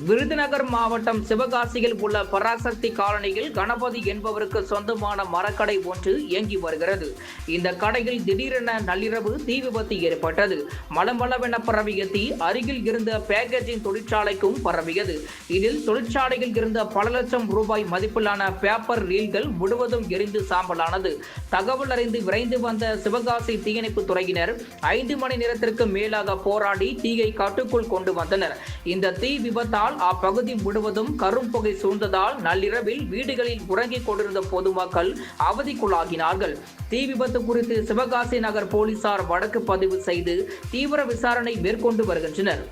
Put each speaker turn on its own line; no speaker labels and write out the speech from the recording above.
விருதுநகர் மாவட்டம் சிவகாசியில் உள்ள பராசக்தி காலனியில் கணபதி என்பவருக்கு சொந்தமான மரக்கடை ஒன்று இயங்கி வருகிறது. இந்த கடையில் திடீரென நள்ளிரவு தீ விபத்து ஏற்பட்டது. மளமளவென பரவிய தீ அருகில் இருந்த பேக்கேஜிங் தொழிற்சாலைக்கும் பரவியது. இதில் தொழிற்சாலையில் இருந்த பல லட்சம் ரூபாய் மதிப்பிலான பேப்பர் ரீல்கள் முழுவதும் எரிந்து சாம்பலானது. தகவல் அறிந்து விரைந்து வந்த சிவகாசி தீயணைப்பு துறையினர் 5 மணி நேரத்திற்கு மேலாக போராடி தீயை கட்டுக்குள் கொண்டு வந்தனர். இந்த தீ விபத்தால் அப்பகுதி முழுவதும் கரும்புகை சூழ்ந்ததால் நள்ளிரவில் வீடுகளில் உறங்கிக் கொண்டிருந்த பொதுமக்கள் அவதிக்குள்ளாகினார்கள். தீ விபத்து குறித்து சிவகாசி நகர் போலீசார் வழக்கு பதிவு செய்து தீவிர விசாரணை மேற்கொண்டு வருகின்றனர்.